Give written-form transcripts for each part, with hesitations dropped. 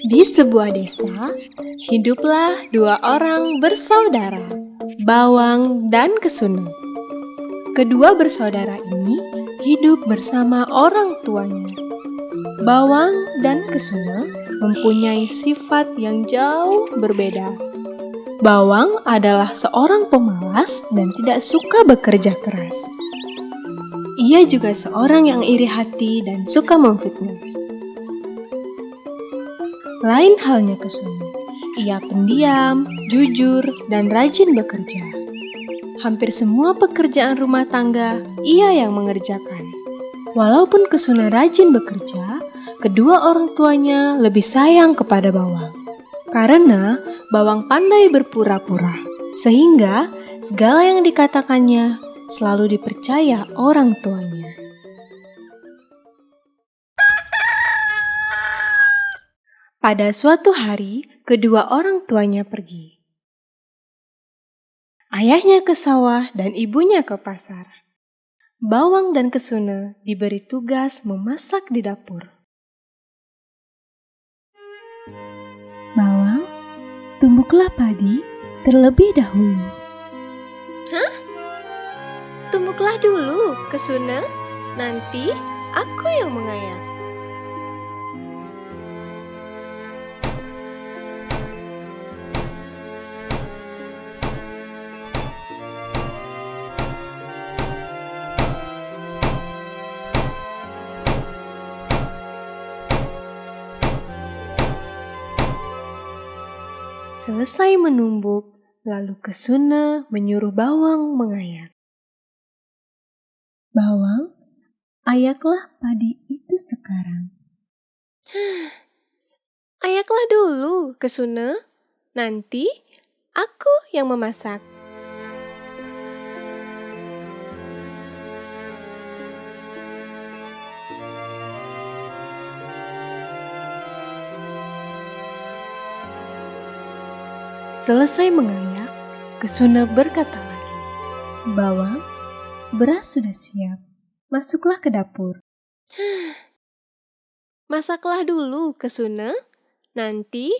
Di sebuah desa, hiduplah dua orang bersaudara, Bawang dan Kesuna. Kedua bersaudara ini hidup bersama orang tuanya. Bawang dan Kesuna mempunyai sifat yang jauh berbeda. Bawang adalah seorang pemalas dan tidak suka bekerja keras. Ia juga seorang yang iri hati dan suka memfitnah. Lain halnya Kesuna, ia pendiam, jujur, dan rajin bekerja. Hampir semua pekerjaan rumah tangga ia yang mengerjakan. Walaupun Kesuna rajin bekerja, kedua orang tuanya lebih sayang kepada Bawang. Karena Bawang pandai berpura-pura, sehingga segala yang dikatakannya selalu dipercaya orang tuanya. Pada suatu hari, kedua orang tuanya pergi. Ayahnya ke sawah dan ibunya ke pasar. Bawang dan Kesuna diberi tugas memasak di dapur. Bawang, tumbuklah padi terlebih dahulu. Hah? Tumbuklah dulu, Kesuna. Nanti aku yang mengayak. Selesai menumbuk, lalu Kesuna menyuruh Bawang mengayak. Bawang, ayaklah padi itu sekarang. Ayaklah dulu, Kesuna. Nanti aku yang memasak. Selesai mengayak, Kesuna berkata lagi, Bawang, beras sudah siap. Masuklah ke dapur. Masaklah dulu, Kesuna. Nanti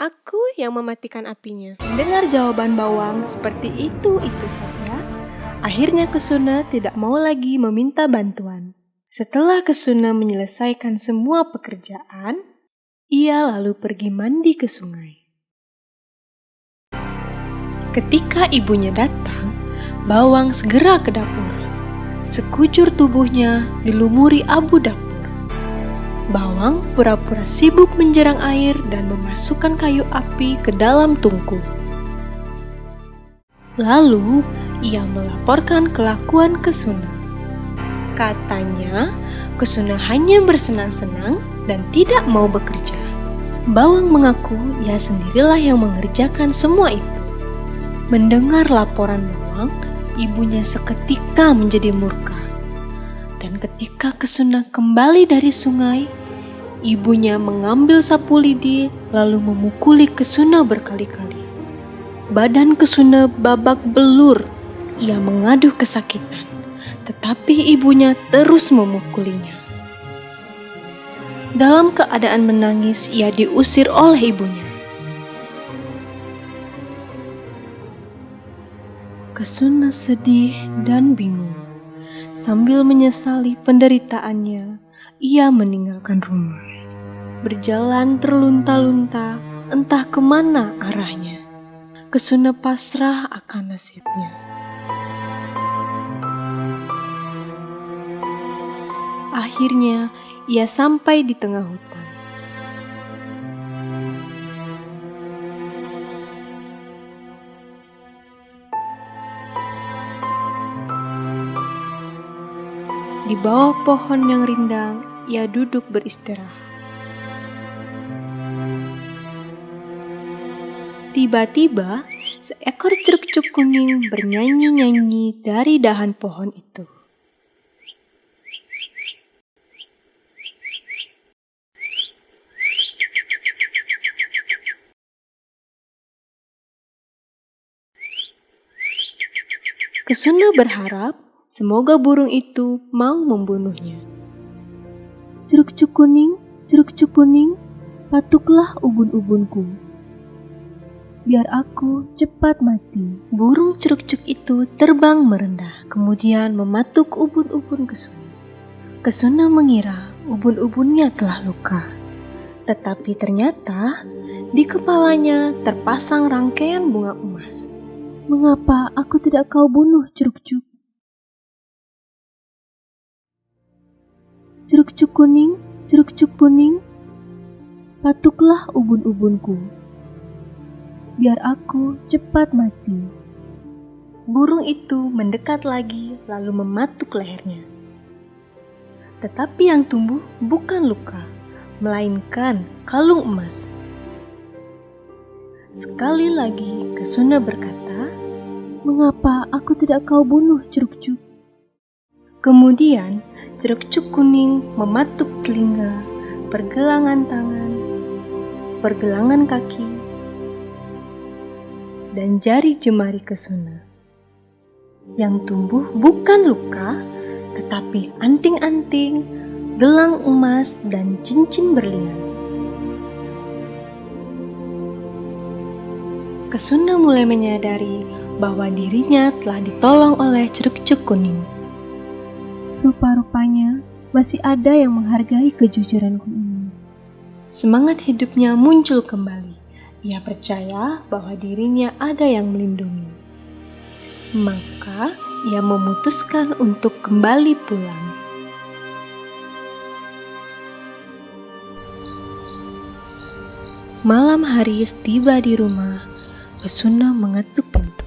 aku yang mematikan apinya. Dengar jawaban Bawang seperti itu saja. Akhirnya Kesuna tidak mau lagi meminta bantuan. Setelah Kesuna menyelesaikan semua pekerjaan, ia lalu pergi mandi ke sungai. Ketika ibunya datang, Bawang segera ke dapur. Sekujur tubuhnya dilumuri abu dapur. Bawang pura-pura sibuk menjerang air dan memasukkan kayu api ke dalam tungku. Lalu, ia melaporkan kelakuan Kesuna. Katanya, Kesuna hanya bersenang-senang dan tidak mau bekerja. Bawang mengaku ia sendirilah yang mengerjakan semua itu. Mendengar laporan Bawang, ibunya seketika menjadi murka. Dan ketika Kesuna kembali dari sungai, ibunya mengambil sapu lidi lalu memukuli Kesuna berkali-kali. Badan Kesuna babak belur, ia mengaduh kesakitan, tetapi ibunya terus memukulinya. Dalam keadaan menangis, ia diusir oleh ibunya. Kesuna sedih dan bingung. Sambil menyesali penderitaannya, ia meninggalkan rumah. Berjalan terlunta-lunta, entah kemana arahnya. Kesuna pasrah akan nasibnya. Akhirnya, ia sampai di tengah hutan. Di bawah pohon yang rindang, ia duduk beristirahat. Tiba-tiba, seekor ceruk-ceruk kuning bernyanyi-nyanyi dari dahan pohon itu. Kesuna berharap semoga burung itu mau membunuhnya. Ceruk-ceruk kuning, patuklah ubun-ubunku. Biar aku cepat mati. Burung ceruk-ceruk itu terbang merendah, kemudian mematuk ubun-ubun Kesuna. Kesuna mengira ubun-ubunnya telah luka. Tetapi ternyata di kepalanya terpasang rangkaian bunga emas. Mengapa aku tidak kau bunuh, ceruk-ceruk? Ceruk-ceruk kuning, patuklah ubun-ubunku. Biar aku cepat mati. Burung itu mendekat lagi lalu mematuk lehernya. Tetapi yang tumbuh bukan luka, melainkan kalung emas. Sekali lagi Kesuna berkata, Mengapa aku tidak kau bunuh, ceruk-ceruk? kemudian ceruk-ceruk kuning mematuk telinga, pergelangan tangan, pergelangan kaki, dan jari jemari Kesuna. Yang tumbuh bukan luka, tetapi anting-anting, gelang emas, dan cincin berlian. Kesuna mulai menyadari bahwa dirinya telah ditolong oleh ceruk-ceruk kuning. Rupa-rupanya masih ada yang menghargai kejujuranku ini. Semangat hidupnya muncul kembali. Ia percaya bahwa dirinya ada yang melindungi. Maka ia memutuskan untuk kembali pulang. Malam hari tiba di rumah. Kesuna mengetuk pintu.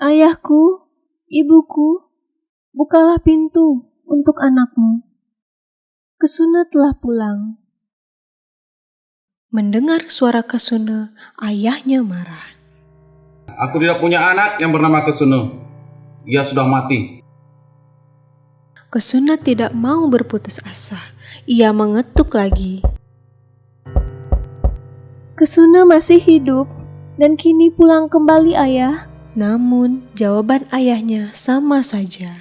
Ayahku, ibuku, bukalah pintu untuk anakmu. Kesuna telah pulang. Mendengar suara Kesuna, ayahnya marah. Aku tidak punya anak yang bernama Kesuna. Ia sudah mati. Kesuna tidak mau berputus asa. Ia mengetuk lagi. Kesuna masih hidup dan kini pulang kembali, ayah. Namun, jawaban ayahnya sama saja.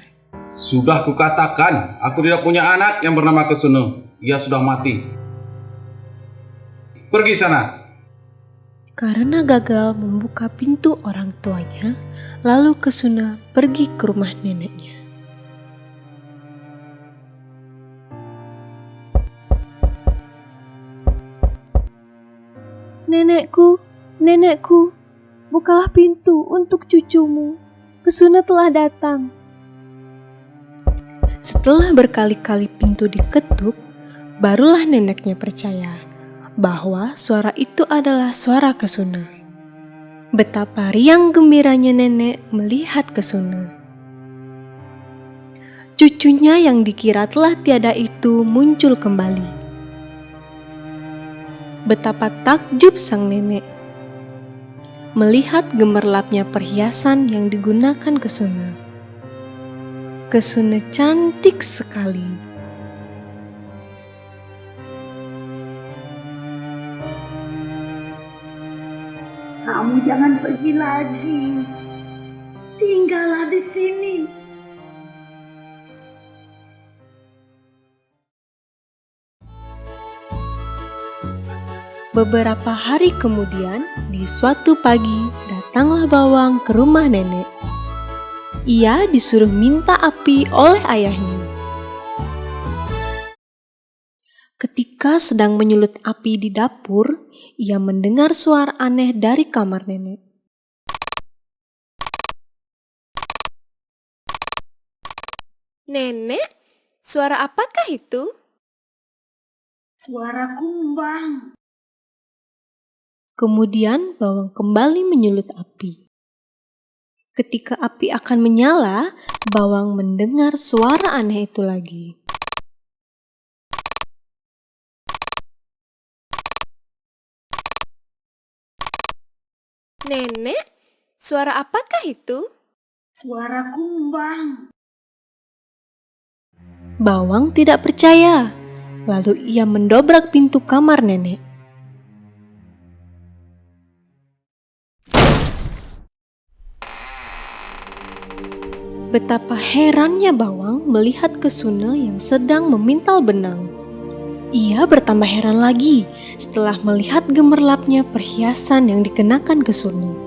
Sudah kukatakan, aku tidak punya anak yang bernama Kesuna. Ia sudah mati. Pergi sana. Karena gagal membuka pintu orang tuanya, lalu Kesuna pergi ke rumah neneknya. Nenekku, bukalah pintu untuk cucumu. Kesuna telah datang. Setelah berkali-kali pintu diketuk, barulah neneknya percaya bahwa suara itu adalah suara Kesuna. Betapa riang gembiranya nenek melihat Kesuna. Cucunya yang dikira telah tiada itu muncul kembali. Betapa takjub sang nenek melihat gemerlapnya perhiasan yang digunakan Kesuna. Kesuna cantik sekali. Kamu jangan pergi lagi. Tinggallah di sini. Beberapa hari kemudian, di suatu pagi, datanglah bawang ke rumah nenek. Ia disuruh minta api oleh ayahnya. Ketika sedang menyulut api di dapur, ia mendengar suara aneh dari kamar nenek. Nenek, suara apakah itu? Suara kumbang. Kemudian bawang kembali menyulut api. Ketika api akan menyala, Bawang mendengar suara aneh itu lagi. Nenek, suara apakah itu? Suara kumbang. Bawang tidak percaya. Lalu ia mendobrak pintu kamar nenek. Betapa herannya Bawang melihat Kesuna yang sedang memintal benang. Ia bertambah heran lagi setelah melihat gemerlapnya perhiasan yang dikenakan Kesuna.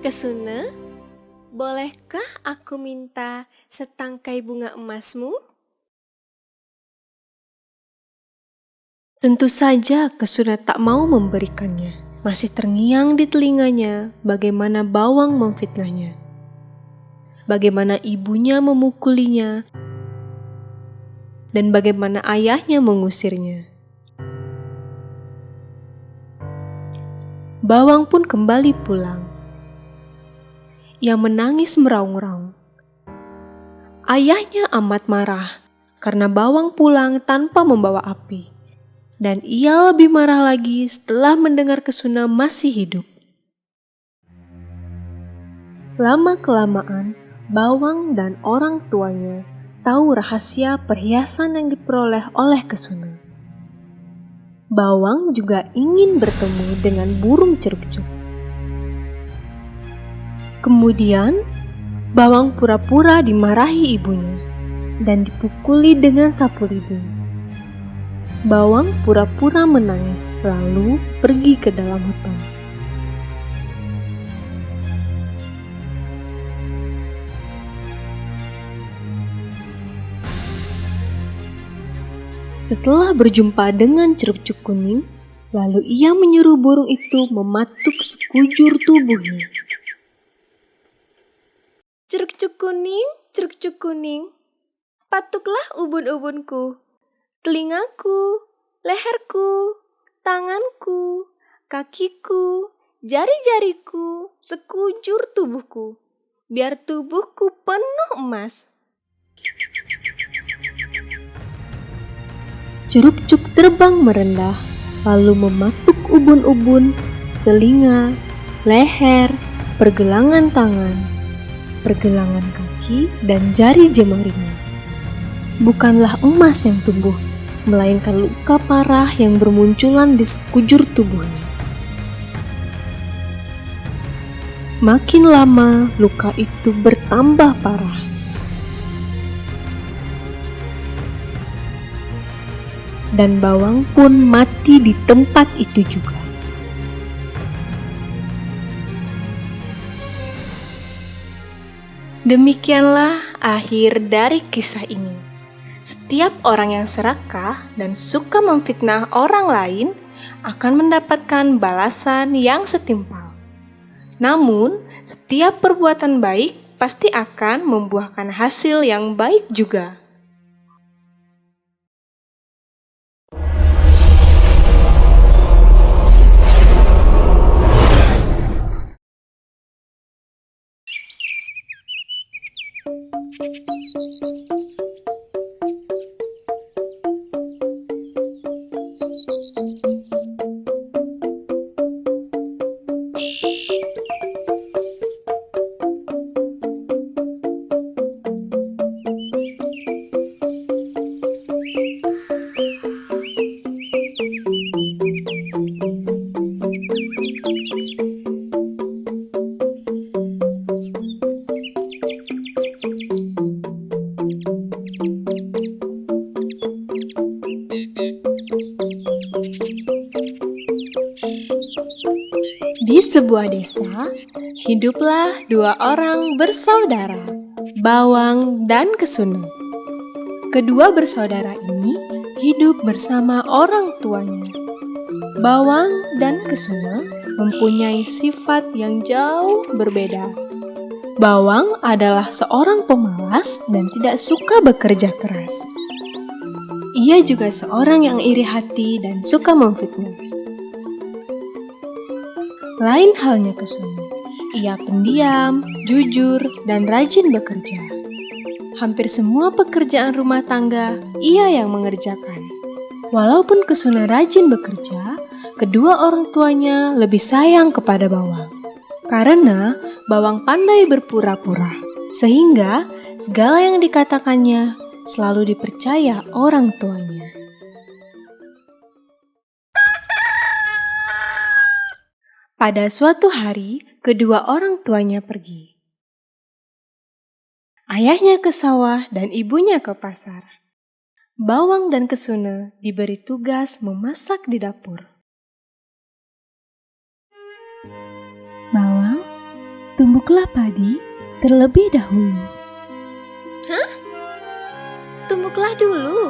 Kesuna, bolehkah aku minta setangkai bunga emasmu? Tentu saja Kesuna tak mau memberikannya. Masih terngiang di telinganya bagaimana Bawang memfitnahnya. Bagaimana ibunya memukulinya. Dan bagaimana ayahnya mengusirnya. Bawang pun kembali pulang. Ia menangis meraung-raung. Ayahnya amat marah karena Bawang pulang tanpa membawa api. Dan ia lebih marah lagi setelah mendengar Kesuna masih hidup. Lama-kelamaan, Bawang dan orang tuanya tahu rahasia perhiasan yang diperoleh oleh Kesuna. Bawang juga ingin bertemu dengan burung cerupcuk. Kemudian, Bawang pura-pura dimarahi ibunya dan dipukuli dengan sapu lidi. Bawang pura-pura menangis lalu pergi ke dalam hutan. Setelah berjumpa dengan cerupcuk kuning, lalu ia menyuruh burung itu mematuk sekujur tubuhnya. Cerukcuk kuning, patuklah ubun-ubunku. Telingaku, leherku, tanganku, kakiku, jari-jariku, sekujur tubuhku, biar tubuhku penuh emas. Cerupcuk terbang merendah, lalu mematuk ubun-ubun, telinga, leher, pergelangan tangan, pergelangan kaki, dan jari jemarinya. Bukanlah emas yang tumbuh, melainkan luka parah yang bermunculan di sekujur tubuhnya. Makin lama, luka itu bertambah parah. Dan Bawang pun mati di tempat itu juga. Demikianlah akhir dari kisah ini. Setiap orang yang serakah dan suka memfitnah orang lain akan mendapatkan balasan yang setimpal. Namun, setiap perbuatan baik pasti akan membuahkan hasil yang baik juga. Di sebuah desa, hiduplah dua orang bersaudara, Bawang dan Kesuna. Kedua bersaudara ini hidup bersama orang tuanya. Bawang dan Kesuna mempunyai sifat yang jauh berbeda. Bawang adalah seorang pemalas dan tidak suka bekerja keras. Ia juga seorang yang iri hati dan suka memfitnah. Lain halnya Kesuna. Ia pendiam, jujur, dan rajin bekerja. Hampir semua pekerjaan rumah tangga ia yang mengerjakan. Walaupun Kesuna rajin bekerja, kedua orang tuanya lebih sayang kepada Bawang. Karena Bawang pandai berpura-pura, sehingga segala yang dikatakannya selalu dipercaya orang tuanya. Pada suatu hari, kedua orang tuanya pergi. Ayahnya ke sawah dan ibunya ke pasar. Bawang dan Kesuna diberi tugas memasak di dapur. Bawang, tumbuklah padi terlebih dahulu. Tumbuklah dulu.